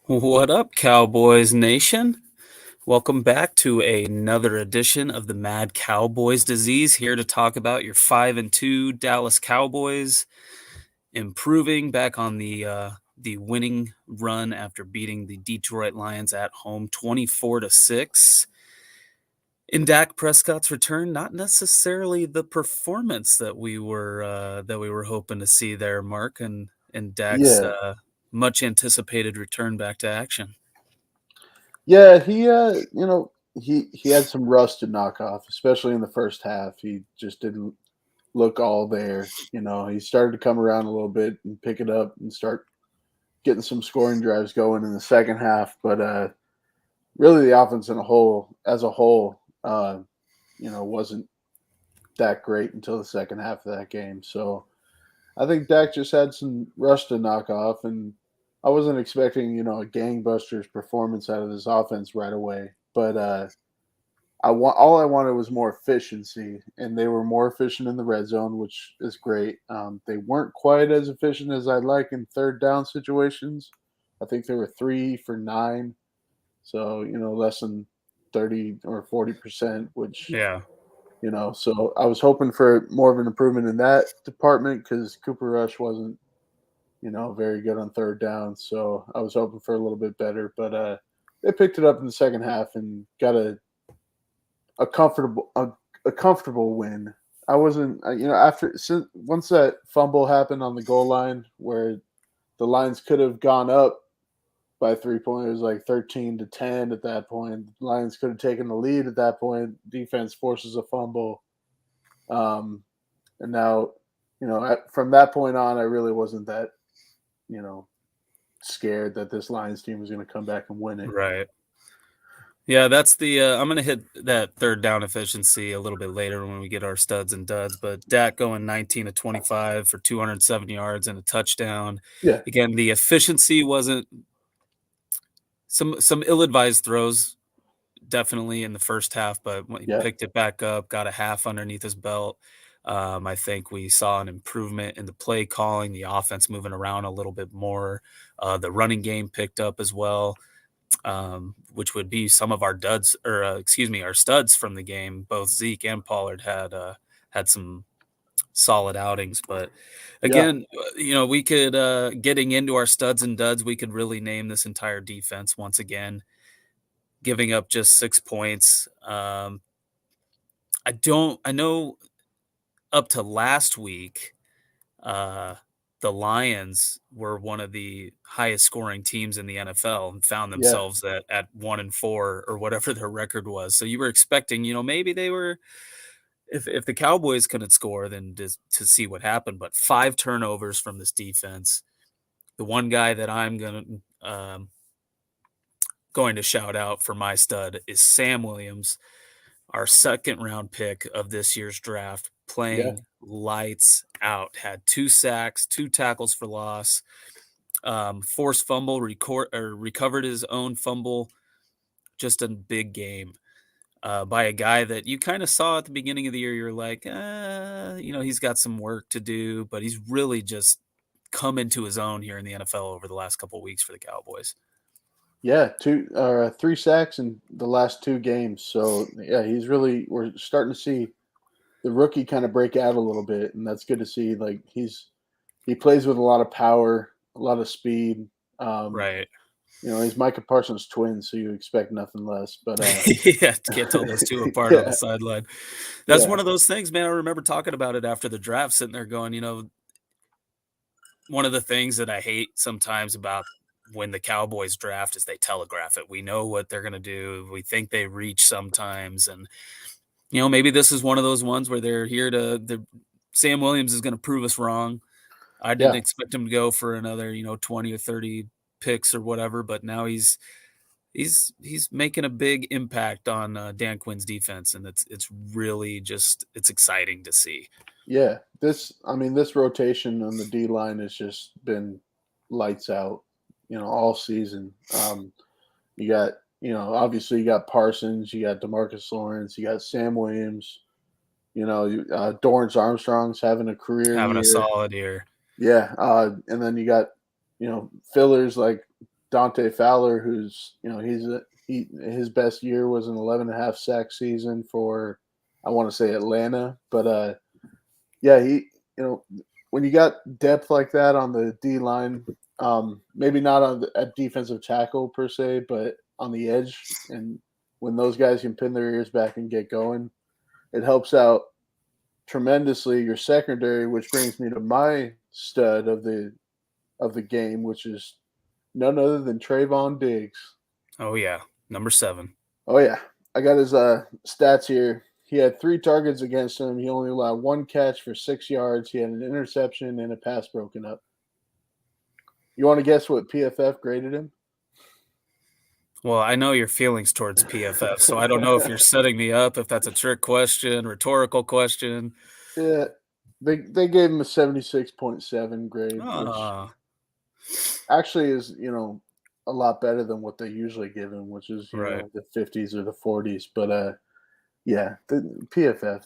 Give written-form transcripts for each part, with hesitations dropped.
What up, Cowboys Nation? Welcome back to another edition of the Mad Cowboys Disease. Here to talk about your 5-2 Dallas Cowboys improving back on the winning run after beating the Detroit Lions at home 24-6. In Dak Prescott's return, not necessarily the performance that we were hoping to see there, Mark, and Dak's Yeah, much anticipated return back to action. yeah, he had some rust to knock off, especially in the first half. He just didn't look all there. He started to come around a little bit and pick it up and start getting some scoring drives going in the second half. But really, the offense as a whole, wasn't that great until the second half of that game. So I think Dak just had some rust to knock off, and I wasn't expecting a gangbusters performance out of this offense right away. But all I wanted was more efficiency, and they were more efficient in the red zone, which is great. They weren't quite as efficient as I'd like in third down situations. I think they were 3 for 9, so less than 30 or 40%, which Yeah. so I was hoping for more of an improvement in that department because Cooper Rush wasn't very good on third down. So I was hoping for a little bit better, but they picked it up in the second half and got a comfortable a comfortable win. I wasn't, once that fumble happened on the goal line where the Lions could have gone up by 3 points. It was like 13-10 at that point. The Lions could have taken the lead at that point. Defense forces a fumble. And now, from that point on, I really wasn't that, you know, scared that this Lions team was going to come back and win it. Right. Yeah, that's I'm gonna hit that third down efficiency a little bit later when we get our studs and duds, but Dak going 19 to 25 for 207 yards and a touchdown. Yeah, Again, the efficiency wasn't some ill-advised throws definitely in the first half, but when he yeah, picked it back up, got a half underneath his belt. I think we saw an improvement in the play calling, the offense moving around a little bit more. The running game picked up as well. Which would be some of our duds, or excuse me, our studs from the game. Both Zeke and Pollard had some solid outings, but yeah, again, we could getting into our studs and duds, we could really name this entire defense once again, giving up just 6 points. I know up to last week, uh, the Lions were one of the highest scoring teams in the NFL and found yeah, themselves at 1-4 or whatever their record was. So you were expecting, maybe they were if the Cowboys couldn't score, then just to see what happened. But 5 turnovers from this defense. The one guy that I'm going to shout out for my stud is Sam Williams, our second round pick of this year's draft, yeah, playing lights out. Had 2 sacks, 2 tackles for loss, forced fumble, recovered his own fumble. Just a big game by a guy that you kind of saw at the beginning of the year. You're like, he's got some work to do, but he's really just come into his own here in the NFL over the last couple of weeks for the Cowboys. yeah. 3 sacks in the last 2 games. So yeah, we're starting to see the rookie kind of break out a little bit, and that's good to see. Like he plays with a lot of power, a lot of speed. Um, Right. he's Micah Parsons' twin, so you expect nothing less. But Yeah, can't tell those two apart on the yeah, sideline. That's yeah, one of those things, man. I remember talking about it after the draft, sitting there going, one of the things that I hate sometimes about when the Cowboys draft is they telegraph it. We know what they're going to do. We think they reach sometimes. And, maybe this is one of those ones where they're here Sam Williams is going to prove us wrong. I didn't yeah. expect him to go for another, 20 or 30 picks or whatever, but now he's making a big impact on Dan Quinn's defense, and it's really just it's exciting to see. Yeah, this rotation on the D line has just been lights out, all season. You got, obviously you got Parsons, you got Demarcus Lawrence, you got Sam Williams, Dorrance Armstrong's having a career Having a year. solid year. Yeah, and then you got, fillers like Dante Fowler, who's his best year was an 11.5 sack season for, I want to say, Atlanta, but yeah, when you got depth like that on the D line, maybe not at defensive tackle per se, but on the edge, and when those guys can pin their ears back and get going, it helps out tremendously your secondary, which brings me to my stud of the game, which is none other than Trayvon Diggs. Oh yeah, number 7. Oh yeah, I got his stats here. He had 3 targets against him. He only allowed 1 catch for 6 yards. He had an interception and a pass broken up. You want to guess what PFF graded him? Well, I know your feelings towards PFF, so I don't know if you're setting me up, if that's a trick question, rhetorical question. Yeah, they gave him a 76.7 grade, which Ah, actually is a lot better than what they usually give him, which is right. the 50s or the 40s. But yeah, the PFF,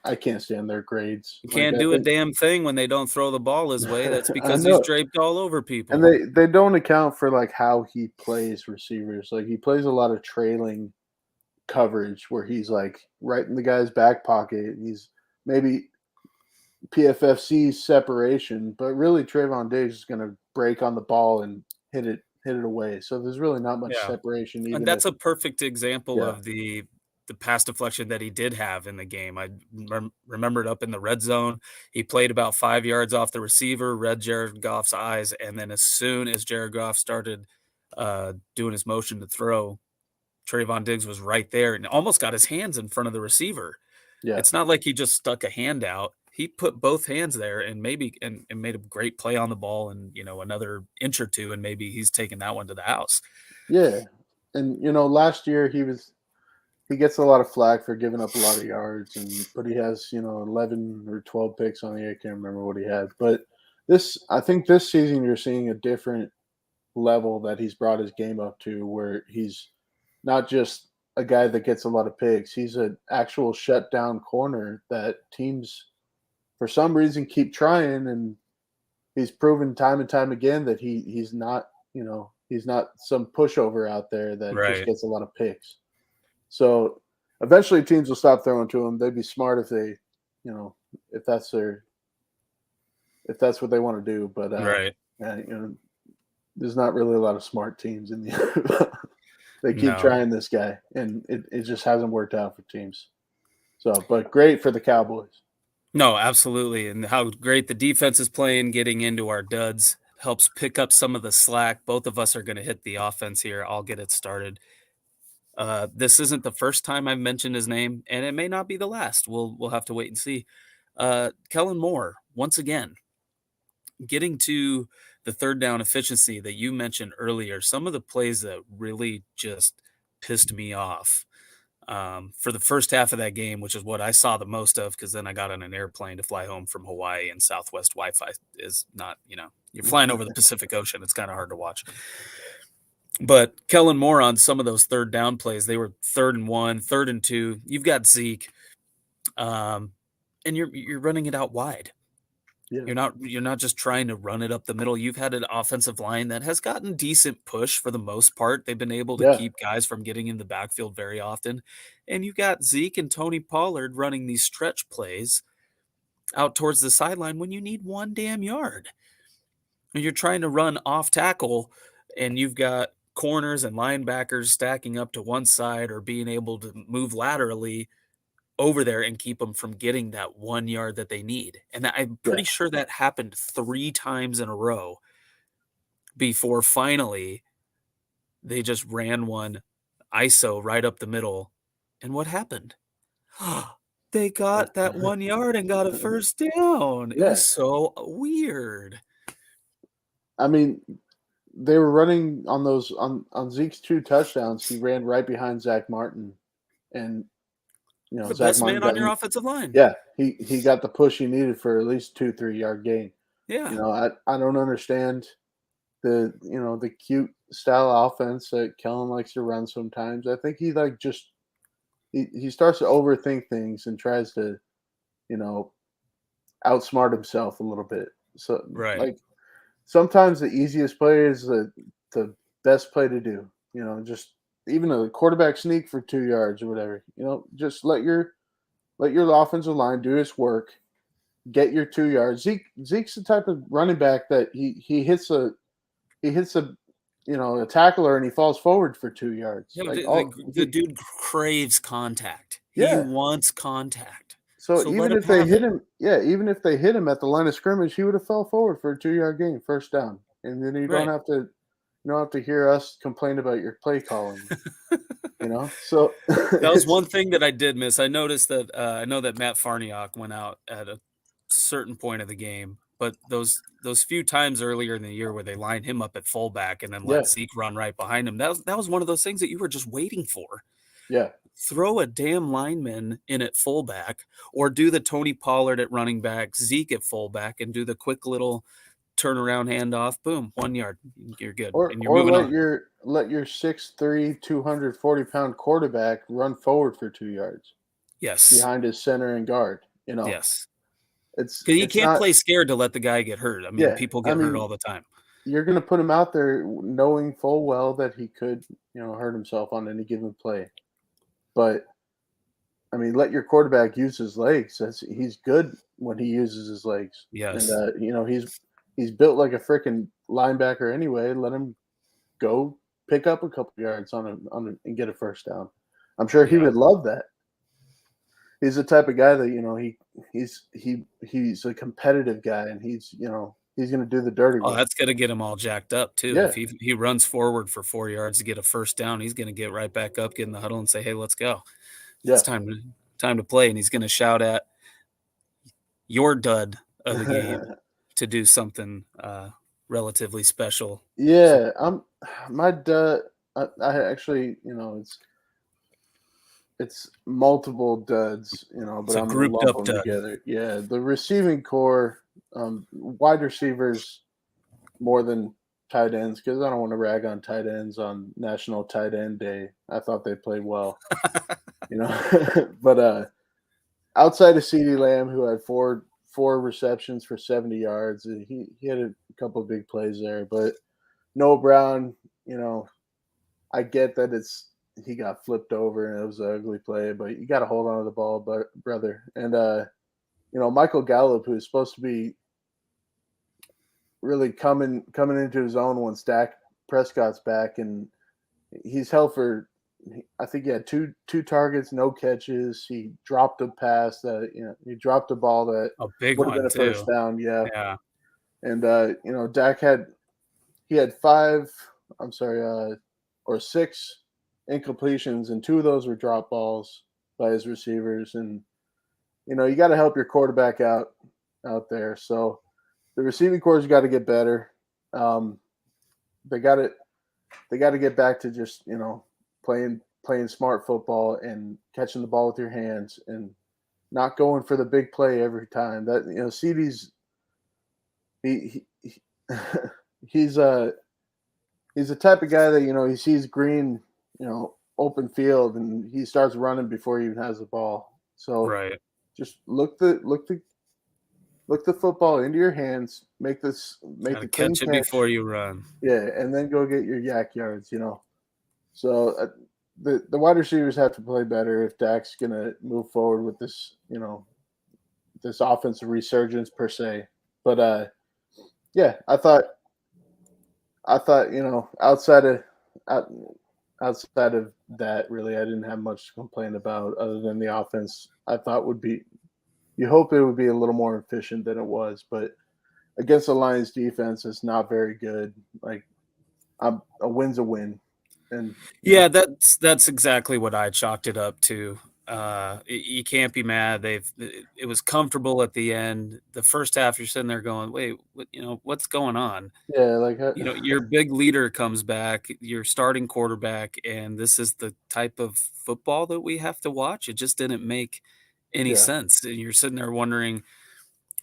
I can't stand their grades. You Like can't I do a think damn thing when they don't throw the ball his way. That's I because he's know. draped all over And people. they don't account for like how he plays receivers. Like he plays a lot of trailing coverage where he's like right in the guy's back pocket. He's maybe PFFC separation, but really Trayvon Diggs is going to break on the ball and hit it away. So there's really not much Yeah. separation, And even if that's a perfect example yeah, of the pass deflection that he did have in the game. I remembered up in the red zone, he played about 5 yards off the receiver, read Jared Goff's eyes, and then as soon as Jared Goff started doing his motion to throw, Trayvon Diggs was right there and almost got his hands in front of the receiver. yeah, It's not like he just stuck a hand out. He put both hands there and and made a great play on the ball and another inch or two, and maybe he's taking that one to the house. yeah. And last year he gets a lot of flack for giving up a lot of yards, but he has 11 or 12 picks on the year. I can't remember what he had, but I think this season you're seeing a different level that he's brought his game up to, where he's not just a guy that gets a lot of picks. He's an actual shutdown corner that teams, for some reason, keep trying, and he's proven time and time again that he's not he's not some pushover out there that just Right. gets a lot of picks. So eventually teams will stop throwing to him. They'd be smart if they, you know, if that's if that's what they want to do. But Right. yeah, there's not really a lot of smart teams in the NFL. They keep No. trying this guy, and it just hasn't worked out for teams. So, but great for the Cowboys. No, absolutely, and how great the defense is playing, getting into our duds helps pick up some of the slack. Both of us are gonna hit the offense here. I'll get it started. This isn't the first time I've mentioned his name, and it may not be the last. We'll have to wait and see. Kellen Moore, once again, getting to the third down efficiency that you mentioned earlier, some of the plays that really just pissed me off for the first half of that game, which is what I saw the most of, because then I got on an airplane to fly home from Hawaii, and Southwest Wi-Fi is not, you're flying over the Pacific Ocean. It's kind of hard to watch. But Kellen Moore on some of those third down plays, they were 3rd and 1, 3rd and 2. You've got Zeke, um, and you're running it out wide. Yeah, You're not just trying to run it up the middle. You've had an offensive line that has gotten decent push for the most part. They've been able to yeah, keep guys from getting in the backfield very often. And you've got Zeke and Tony Pollard running these stretch plays out towards the sideline when you need 1 damn yard. And you're trying to run off tackle, and you've got corners and linebackers stacking up to one side or being able to move laterally over there and keep them from getting that 1 yard that they need. And I'm yeah, pretty sure that happened 3 times in a row before finally they just ran one ISO right up the middle. And what happened? They got that 1 yard and got a first down. It yeah. was so weird. I mean, they were running on those on Zeke's 2 touchdowns. He ran right behind Zach Martin, and The Zach best Martin man on got your offensive line. yeah, he got the push he needed for at least 2-3 yard gain. Yeah. I don't understand the cute style offense that Kellen likes to run sometimes. I think he like just he starts to overthink things and tries to, you know, outsmart himself a little bit. So Right. like sometimes the easiest play is the best play to do. Just even a quarterback sneak for 2 yards or whatever. Just let your offensive line do its work, get your 2 yards. Zeke's the type of running back that he hits a tackler and he falls forward for 2 yards. Yeah, Like all the dude craves contact. He yeah. wants contact. So So let even him if they have hit it. him, yeah, even if they hit him at the line of scrimmage, he would have fell forward for a 2 yard gain, first down. And then you don't Right. have to hear us complain about your play calling. So That was it's one thing that I did miss. I noticed that I know that Matt Farniok went out at a certain point of the game, but those few times earlier in the year where they lined him up at fullback and then let yeah, Zeke run right behind him, that was one of those things that you were just waiting for. yeah. Throw a damn lineman in at fullback, or do the Tony Pollard at running back, Zeke at fullback, and do the quick little turnaround handoff. Boom, 1 yard. You're good, Or and you're or moving let on. your 6'3", 240-pound quarterback run forward for 2 yards Yes, behind his center and guard. yes. It's Because you it's can't not play scared to let the guy get hurt. I mean, yeah. people I get hurt mean, all the time. you're going to put him out there knowing full well that he could, hurt himself on any given play. But I mean, let your quarterback use his legs. He's good when he uses his legs, and Yes. he's built like a freaking linebacker anyway. Let him go pick up a couple yards and get a first down. I'm sure he Yeah. would love that. He's the type of guy that he's a competitive guy, and he's going to do the dirty Oh, work. that's gonna get him all jacked up too. If Yeah, he runs forward for 4 yards to get a first down, he's gonna get right back up, get in the huddle, and say, "Hey, let's go. It's yeah. time to play." And he's gonna shout at your dud of the game to do something relatively special. For Yeah, my dud. I actually, it's multiple duds, but it's a I'm gonna grouped lump up them dud. together. Yeah, the receiving core, wide receivers more than tight ends because I don't want to rag on tight ends on National Tight End Day. I thought they played well, but outside of CeeDee Lamb, who had four receptions for 70 yards, he had a couple of big plays there, but Noah Brown, you know, I get that he got flipped over and it was an ugly play, but you got to hold on to the ball, brother. And Michael Gallup, who's supposed to be really coming into his own once Dak Prescott's back, and he's held for. I think he had two targets, no catches. He dropped a pass that he dropped a ball that A big would have been one a first too. down. Yeah, Yeah. and Dak had five. I'm sorry, or six incompletions, and two of those were drop balls by his receivers. And you got to help your quarterback out there. So the receiving core's got to get better. Um, they got to get back to just playing smart football and catching the ball with your hands and not going for the big play every time. That CD's he he's he's the type of guy that he sees green, open field, and he starts running before he even has the ball. So Right. just look the football into your hands, make Got to the clean catch it before catch, you run. yeah, and then go get your yak yards. So the wide receivers have to play better if Dak's gonna move forward with this offensive resurgence per se. But yeah, I thought out, outside of that, really, I didn't have much to complain about other than the offense. I thought would be you hope it would be a little more efficient than it was, but against the Lions defense, it's not very good. Like a win's a win, and Yeah, that's exactly what I chalked it up to. You can't be mad. It was comfortable at the end. The first half, you're sitting there going, "Wait, what's going on?" yeah, like Your big leader comes back, your starting quarterback, and this is the type of football that we have to watch. It just didn't make any yeah, sense. And you're sitting there wondering.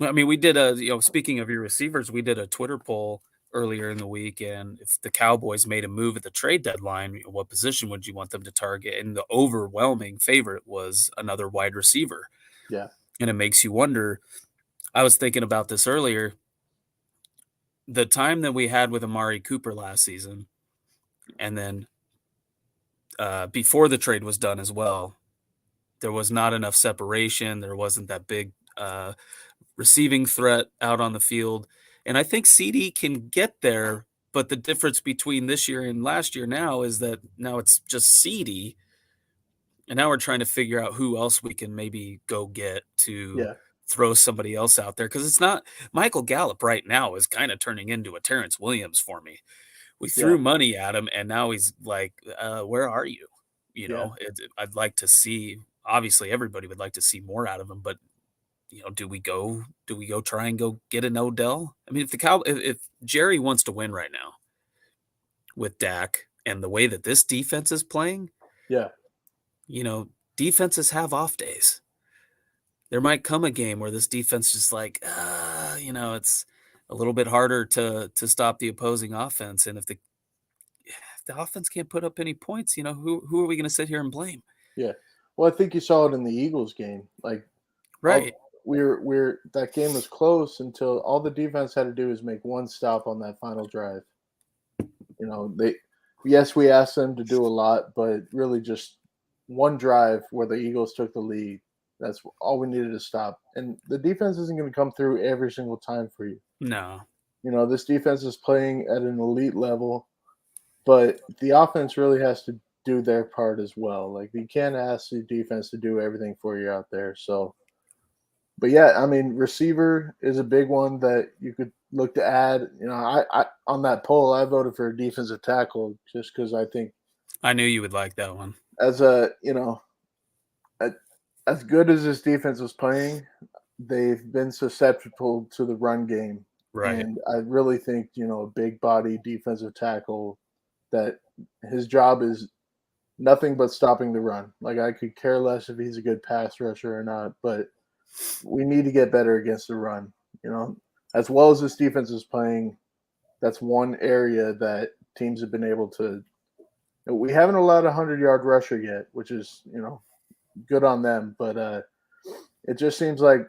I mean, speaking of your receivers, we did a Twitter poll earlier in the week, and if the Cowboys made a move at the trade deadline, what position would you want them to target? And the overwhelming favorite was another wide receiver. yeah, And it makes you wonder. I was thinking about this earlier. The time that we had with Amari Cooper last season, And then before the trade was done as well, there was not enough separation. There wasn't that big receiving threat out on the field. And I think CD can get there, but the difference between this year and last year now is that now it's just CD. And now we're trying to figure out who else we can maybe go get to Yeah, throw somebody else out there. Because it's not Michael Gallup right now is kind of turning into a Terrence Williams for me. We yeah, threw money at him, and now he's like, where are you? yeah, I'd like to see, obviously everybody would like to see more out of him, but do we go try and go get an Odell? I mean, if Jerry wants to win right now with Dak and the way that this defense is playing, yeah, defenses have off days. There might come a game where this defense just like, it's a little bit harder to stop the opposing offense. And if the offense can't put up any points, who are we going to sit here and blame? yeah. Well, I think you saw it in the Eagles game. Like Right. we're that game was close until all the defense had to do is make one stop on that final drive. Yes, we asked them to do a lot, but really just one drive where the Eagles took the lead. That's all we needed to stop. And the defense isn't going to come through every single time for you. No. This defense is playing at an elite level, but the offense really has to do their part as well. Like you can't ask the defense to do everything for you out there. So, but yeah, I mean, receiver is a big one that you could look to add. I on that poll, I voted for a defensive tackle just because I think I knew you would like that one. as as good as this defense was playing, they've been susceptible to the run game. Right. And I really think, a big body defensive tackle that his job is nothing but stopping the run. Like I could care less if he's a good pass rusher or not, but we need to get better against the run. As well as this defense is playing, that's one area that teams have been able to. We haven't allowed a 100-yard rusher yet, which is good on them. But it just seems like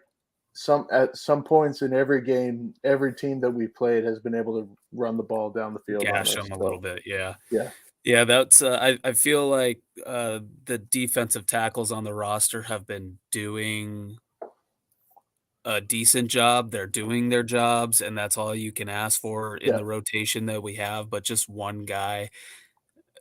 at some points in every game, every team that we played has been able to run the ball down the field on Gash us. them a little bit. Yeah. Yeah. Yeah, that's I feel like the defensive tackles on the roster have been doing a decent job. They're doing their jobs, and that's all you can ask for in Yeah. the rotation that we have. But just one guy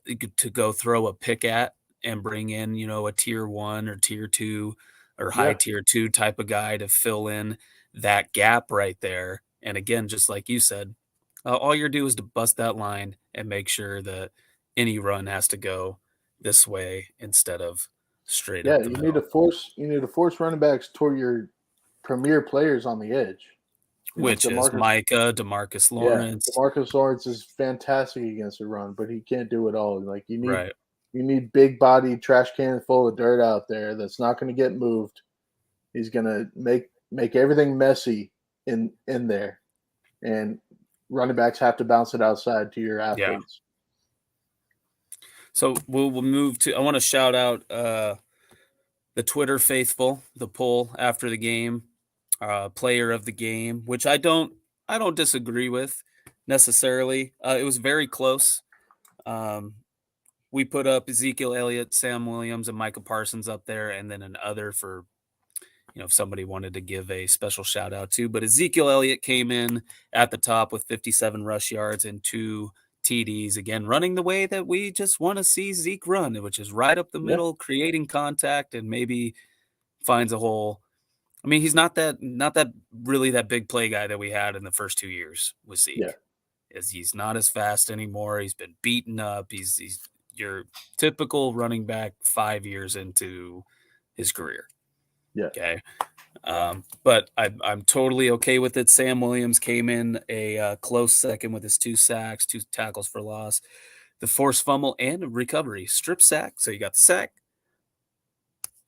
to go throw a pick at and bring in, a tier 1 or tier 2 or high Yeah. tier 2 type of guy to fill in that gap right there. And again, just like you said, all you're do is to bust that line and make sure that any run has to go this way instead of straight Yeah. up the You need to middle, force running backs toward your premier players on the edge. which is Micah, DeMarcus Yeah, Lawrence. DeMarcus Lawrence is fantastic against the run, but he can't do it all. Like Right. you need big body trash can full of dirt out there that's not going to get moved. He's going to make everything messy in there, and running backs have to bounce it outside to your Yeah. athletes. So we'll move to. I want to shout out the Twitter faithful, the poll after the game, player of the game, which I don't disagree with necessarily. It was very close. We put up Ezekiel Elliott, Sam Williams, and Micah Parsons up there, and then an other for if somebody wanted to give a special shout out to. But Ezekiel Elliott came in at the top with 57 rush yards and 2 TDs, again, running the way that we just want to see Zeke run, which is right up the middle, creating contact, and maybe finds a hole. I mean, he's not that really that big play guy that we had in the first 2 years with Zeke. Yeah. He's not as fast anymore. He's been beaten up. He's your typical running back 5 years into his career. Yeah. Okay. But I'm totally okay with it. Sam Williams came in a close second with his 2 sacks, 2 tackles for loss, the forced fumble, and recovery. Strip sack. So you got the sack,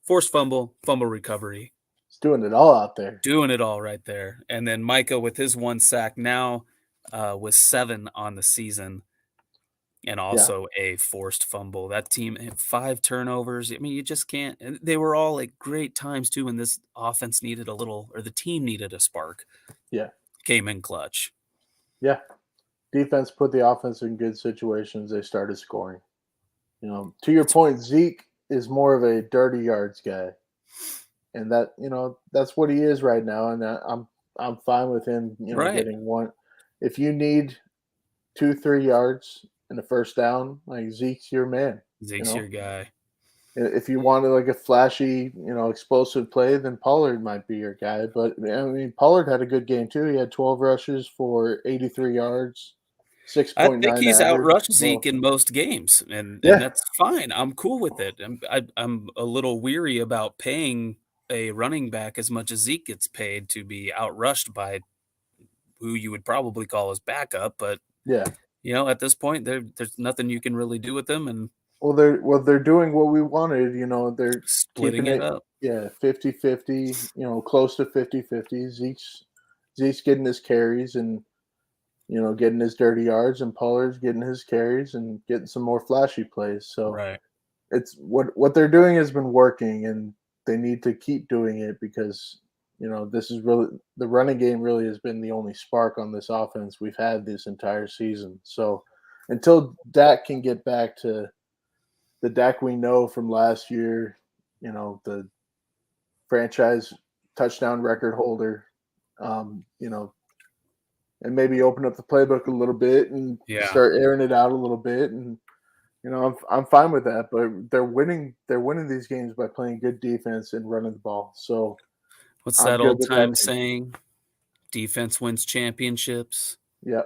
forced fumble, fumble recovery. He's doing it all out there. Doing it all right there. And then Micah with his 1 sack now with 7 on the season. And also a forced fumble. That team had 5 turnovers. I mean, you just can't. And they were all at great times too. When this offense needed a little, or the team needed a spark. Yeah, came in clutch. Yeah, defense put the offense in good situations, they started scoring. To your point, Zeke is more of a dirty yards guy, and that's what he is right now. And I'm fine with him, Right. getting one. If you need 2-3 yards in the first down, like Zeke's your man. You Zeke's know, your guy. if you wanted like a flashy, explosive play, then Pollard might be your guy. But I mean, Pollard had a good game too. He had 12 rushes for 83 yards, I think 6.9 he's average. outrushed Zeke So in most games, and yeah, that's fine. I'm cool with it. I'm a little weary about paying a running back as much as Zeke gets paid to be outrushed by who you would probably call his backup, but, yeah. at this point, there's nothing you can really do with them and Well, they're doing what we wanted. They're splitting keeping it it, up. yeah, 50-50. Close to 50-50. Zeke's getting his carries and getting his dirty yards, and Pollard's getting his carries and getting some more flashy plays. So Right. it's what they're doing has been working, and they need to keep doing it because this is really the running game really has been the only spark on this offense we've had this entire season. So until Dak can get back to the Dak we know from last year, the franchise touchdown record holder, and maybe open up the playbook a little bit and Yeah. start airing it out a little bit. And I'm fine with that. But they're winning. They're winning these games by playing good defense and running the ball. So What's I'm that good old with that time too. saying? Defense wins championships. Yeah,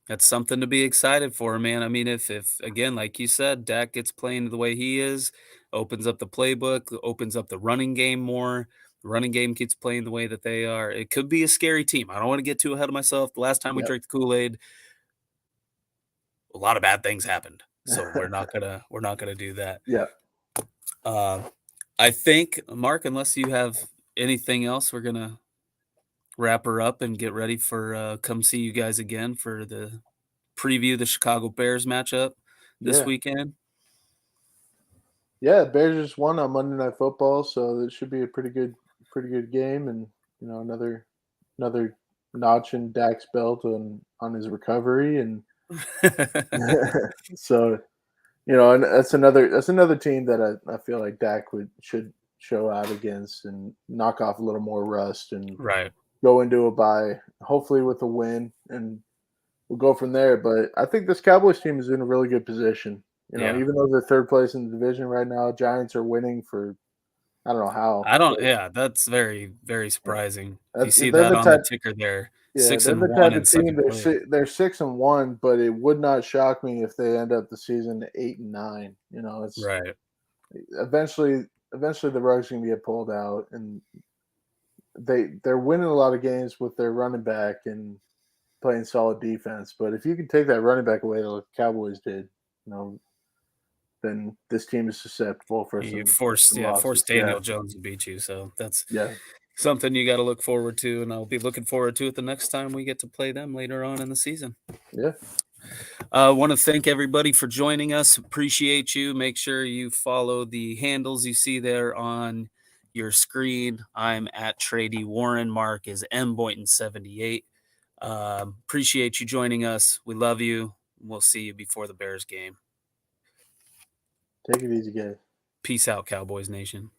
That's something to be excited for, man. I mean, if again, like you said, Dak gets playing the way he is, opens up the playbook, opens up the running game more. The running game keeps playing the way that they are. It could be a scary team. I don't want to get too ahead of myself. The last time we yeah, drank the Kool-Aid, a lot of bad things happened. So we're not gonna do that. yeah, Uh, I think, Mark, unless you have anything else, we're gonna wrap her up and get ready for come see you guys again for the preview the Chicago Bears matchup this yeah, weekend. yeah. Bears just won on Monday Night Football, so it should be a pretty good game, and another notch in Dak's belt on his recovery, and so and that's another team that I feel like Dak should show out against and knock off a little more rust and Right. go into a bye, hopefully with a win, and we'll go from there. But I think this Cowboys team is in a really good position. Yeah. Even though they're third place in the division right now, Giants are winning for I don't know how, I but don't yeah, that's very, very yeah, surprising. If you that's see they're that the on the type. ticker there, Yeah, 6 they're and the 1 type of in team. second They're place. they're 6-1, but it would not shock me if they end up the season 8-9. It's Right. eventually the rug's gonna get pulled out, and they're winning a lot of games with their running back and playing solid defense. But if you can take that running back away, like the Cowboys did, you know, then this team is susceptible for You some forced losses. Yeah, Daniel Jones to beat you, so that's yeah, something you gotta look forward to, and I'll be looking forward to it the next time we get to play them later on in the season. yeah. I want to thank everybody for joining us. Appreciate you. Make sure you follow the handles you see there on your screen. I'm at Trady Warren. Mark is M Boynton 78. Appreciate you joining us. We love you. We'll see you before the Bears game. Take it easy, guys. Peace out, Cowboys Nation.